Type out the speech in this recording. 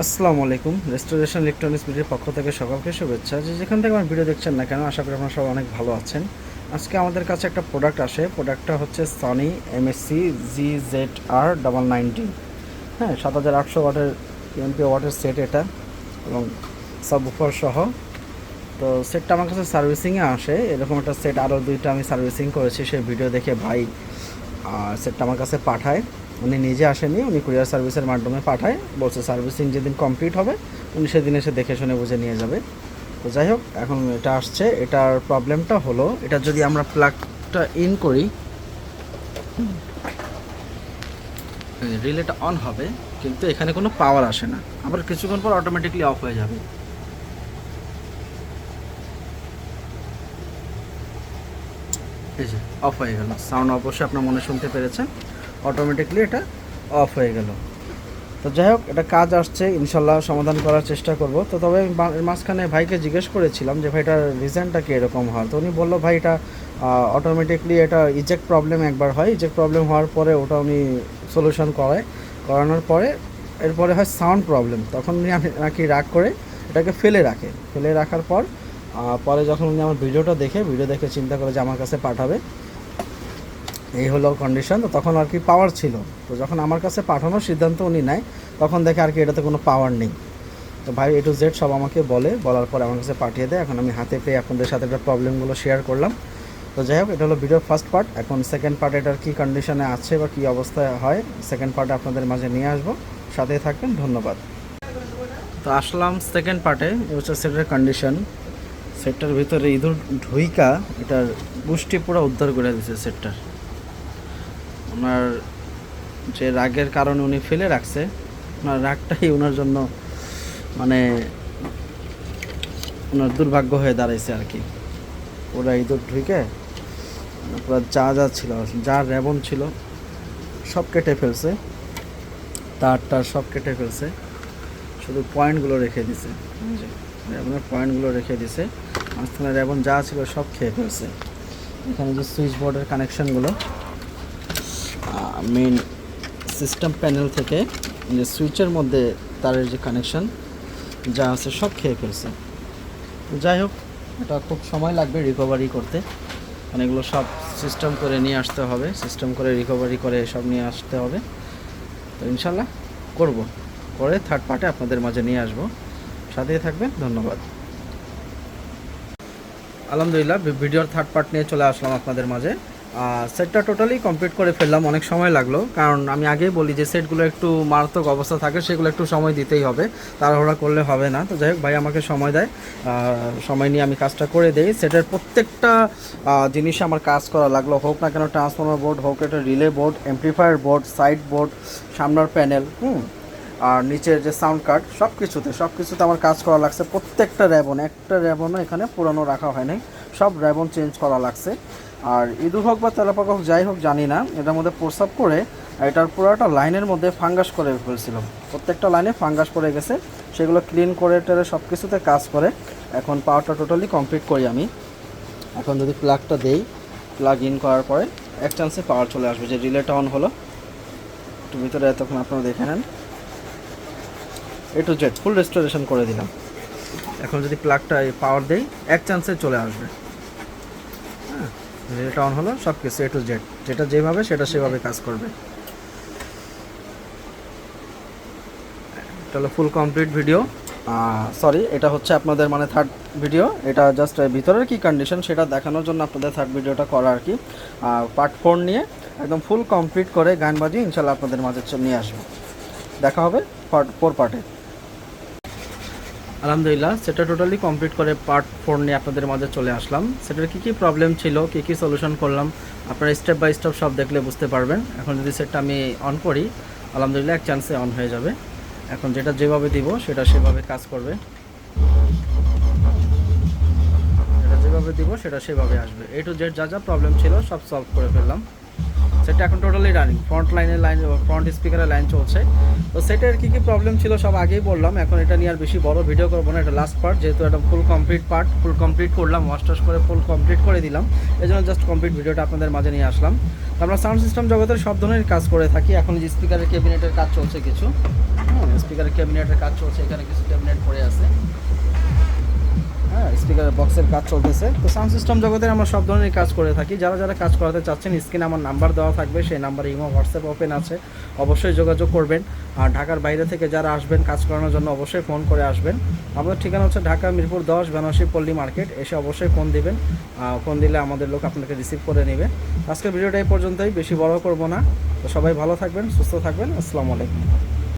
আসসালামু আলাইকুম। Restoration electronics ভিডিওর পক্ষ থেকে সকলকে শুভেচ্ছা। যে যেখান থেকে আমার ভিডিও দেখছেন না কেন, আশা করি আপনারা সবাই অনেক ভালো আছেন। আজকে আমাদের কাছে একটা প্রোডাক্ট আসে, প্রোডাক্টটা হচ্ছে সনি এমএসসি GZR 990। হ্যাঁ, 7800 ওয়াটের এমপি ওয়াটের সেট এটা, এবং সাবউফার সহ। তো সেটটা আমার কাছে সার্ভিসিংয়ে আসে, এরকম একটা সেট আরও দুইটা আমি সার্ভিসিং করেছি। সেই ভিডিও দেখে ভাই সেটটা আমার কাছে পাঠায়। উনি নিজে আসেনি, উনি কুরিয়ার সার্ভিসের মাধ্যমে পাঠায়, বলছে সার্ভিসিং যেদিন কমপ্লিট হবে উনি সেদিন এসে দেখে শুনে বুঝে নিয়ে যাবে। তো যাই হোক, এখন এটা আসছে। এটার প্রবলেমটা হলো, এটা যদি আমরা প্লাগটা ইন করি, রিলেটা অন হবে, কিন্তু এখানে কোনো পাওয়ার আসে না। আবার কিছুক্ষণ পর অটোমেটিকলি অফ হয়ে যাবে। এই যে অফ হয়ে গেল, সাউন্ড অবশ্যই আপনার মনে শুনতে পেরেছেন, অটোমেটিকলি এটা অফ হয়ে গেল। তো যাই হোক, এটা কাজ আসছে, ইনশাল্লাহ সমাধান করার চেষ্টা করব। তো তবে আমি মাঝখানে ভাইকে জিজ্ঞেস করেছিলাম যে ভাই এটার রিজনটা কি এরকম হয়। তো উনি বললো ভাই এটা অটোমেটিকলি এটা ইজেক্ট প্রবলেম একবার হয়, ইজেক্ট প্রবলেম হওয়ার পরে ওটা উনি সলিউশন করানোর পরে এরপরে হয় সাউন্ড প্রবলেম। তখন উনি নাকি রাগ করে এটাকে ফেলে রাখার পর পরে যখন উনি আমার ভিডিও দেখে চিন্তা করে যে আমার কাছে পাঠাবে, এই হলো কন্ডিশন। তো তখন আর কি পাওয়ার ছিল। তো যখন আমার কাছে পাঠানোর সিদ্ধান্ত উনি নেয়, তখন দেখে আর কি এটাতে কোনো পাওয়ার নেই। তো ভাই A to Z সব আমাকে বলার পর আমার কাছে পাঠিয়ে দেয়। এখন আমি হাতে পেয়ে আপনাদের সাথে একটা প্রবলেমগুলো শেয়ার করলাম। তো যাই হোক, এটা হলো ভিডিওর ফার্স্ট পার্ট। এখন সেকেন্ড পার্ট, এটার কী কন্ডিশনে আছে বা কী অবস্থায় হয়, সেকেন্ড পার্টে আপনাদের মাঝে নিয়ে আসবো। সাথেই থাকবেন, ধন্যবাদ। তো আসলাম সেকেন্ড পার্টে। এই হচ্ছে সেটের কন্ডিশন। সেটটার ভিতরে ইঁদুর ঢুইকা এটার পুষ্টি পুরো উদ্ধার করে দিয়েছে সেটটার। ওনার যে রাগের কারণে উনি ফেলে রাখছে, ওনার রাগটাই ওনার জন্য মানে ওনার দুর্ভাগ্য হয়ে দাঁড়াইছে আর কি। ওরা ইঁদুর ঢুকে পুরো যা ছিল, যা রেবন ছিল সব কেটে ফেলছে, তার সব কেটে ফেলছে, শুধু পয়েন্টগুলো রেখে দিছে। রেবনের পয়েন্টগুলো রেখে দিছে, মাঝখানে রেবন যা ছিল সব খেয়ে ফেলছে। এখানে যে সুইচ বোর্ডের কানেকশানগুলো, মেন সিস্টেম প্যানেল থেকে যে সুইচের মধ্যে তারের যে কানেকশান যা আছে সব খেয়ে ফেলছে। যাই হোক, এটা খুব সময় লাগবে রিকভারি করতে, মানে এগুলো সব সিস্টেম করে নিয়ে আসতে হবে, সিস্টেম করে রিকভারি করে সব নিয়ে আসতে হবে। তো ইনশাল্লাহ করে থার্ড পার্টে আপনাদের মাঝে নিয়ে আসবো। সাথেই থাকবেন, ধন্যবাদ। আলহামদুলিল্লাহ, ভিডিওর থার্ড পার্ট নিয়ে চলে আসলাম আপনাদের মাঝে। সেটটা টোটালি কমপ্লিট করে ফেললাম, অনেক সময় লাগলো, কারণ আমি আগেই বলি যে সেটগুলো একটু মারাত্মক অবস্থা থাকে, সেগুলো একটু সময় দিতেই হবে, তাড়াহুড়া করলে হবে না। তো যাই হোক, ভাই আমাকে সময় দেয়, সময় নিয়ে আমি কাজটা করে দিই। সেটের প্রত্যেকটা জিনিসে আমার কাজ করা লাগলো, হোক না কেন ট্রান্সফর্মার বোর্ড, হোক এটা relay board, amplifier board, side board, সামনের প্যানেল, আর নিচের যে সাউন্ড কার্ড, সব কিছুতে আমার কাজ করা লাগছে। প্রত্যেকটা একটা র্যাবনও এখানে পুরানো রাখা হয় নাই, সব র্যাবন চেঞ্জ করা লাগছে। আর ইঁদুর হোক বা তেলাপোকা হোক, যাই হোক জানি না, এটার মধ্যে প্রস্রাব করে এটার পুরোটা লাইনের মধ্যে ফাঙ্গাস করে ফেলছিল। প্রত্যেকটা লাইনে ফাঙ্গাস পড়ে গেছে, সেগুলো ক্লিন করে টেরে সব কিছুতে কাজ করে এখন পাওয়ারটা টোটালি কমপ্লিট করি আমি। এখন যদি প্লাগটা দেই, প্লাগ ইন করার পরে এক চান্সে পাওয়ার চলে আসবে। যে রিলেটা অন হলো, একটু ভিতরে তখন আপনারা দেখে নেন, A to Z full restoration করে দিলাম। এখন যদি প্লাগটা পাওয়ার দেই, এক চান্সে চলে আসবে। হ্যাঁ, রিলেটা অন হলো, সব কিছু A to Z, যেটা যেভাবে সেটা সেভাবে কাজ করবে। এটা হলো ফুল কমপ্লিট ভিডিও। সরি, এটা হচ্ছে আপনাদের মানে থার্ড ভিডিও। এটা জাস্ট ভিতরের কি কন্ডিশন সেটা দেখানোর জন্য আপনাদের থার্ড ভিডিওটা করা আর কি। পার্ট 4 নিয়ে একদম ফুল কমপ্লিট করে গান বাজিয়ে ইনশাল্লাহ আপনাদের মাঝে নিয়ে আসবো। দেখা হবে পার্ট 4 পার্টে। আলহামদুলিল্লাহ, সেটা টোটালি কমপ্লিট করে পার্ট 4 নিয়ে আপনাদের মাঝে চলে আসলাম। সেটার কী প্রবলেম ছিল, কী সলিউশন করলাম, আপনারা স্টেপ বাই স্টেপ সব দেখলে বুঝতে পারবেন। এখন যদি সেটটা আমি অন করি, আলহামদুলিল্লাহ এক চান্সে অন হয়ে যাবে। এখন যেটা যেভাবে দিব সেটা সেভাবে কাজ করবে, সেটা সেভাবে আসবে। A to Z যা প্রবলেম ছিল সব সলভ করে ফেললাম। সেটা এখন টোটালি রানিং, ফ্রন্ট স্পিকারের লাইন চলছে। তো সেটার কী প্রবলেম ছিল সব আগেই বললাম। এখন এটা নিয়ে আর বেশি বড় ভিডিও করবো না, এটা লাস্ট পার্ট, যেহেতু এটা ফুল কমপ্লিট করলাম, ওয়াশ করে ফুল কমপ্লিট করে দিলাম, এই জন্য জাস্ট কমপ্লিট ভিডিওটা আপনাদের মাঝে নিয়ে আসলাম। আমরা সাউন্ড সিস্টেম জগতের সব ধরনের কাজ করে থাকি। এখন যে স্পিকারের ক্যাবিনেটের কাজ চলছে কিছু, স্পিকারের ক্যাবিনেটের কাজ চলছে, এখানে কিছু ক্যাবিনেট পড়ে আছে। হ্যাঁ, স্পিকারের বক্সের কাজ চলতেছে। তো সাউন্ড সিস্টেম জগতে আমরা সব ধরনের কাজ করে থাকি। যারা যারা কাজ করাতে চাচ্ছেন, স্ক্রিনে আমার নাম্বার দেওয়া থাকবে, সেই নাম্বারে ইমো হোয়াটসঅ্যাপ ওপেন আছে, অবশ্যই যোগাযোগ করবেন। আর ঢাকার বাইরে থেকে যারা আসবেন কাজ করানোর জন্য অবশ্যই ফোন করে আসবেন। আমাদের ঠিকানা হচ্ছে ঢাকা মিরপুর 10 বেনারসি পল্লী মার্কেট। এসে অবশ্যই ফোন দিবেন, ফোন দিলে আমাদের লোক আপনাকে রিসিভ করে নেবে। আজকের ভিডিওটা এই পর্যন্তই, বেশি বড় করব না। তো সবাই ভালো থাকবেন, সুস্থ থাকবেন। আসসালামু আলাইকুম।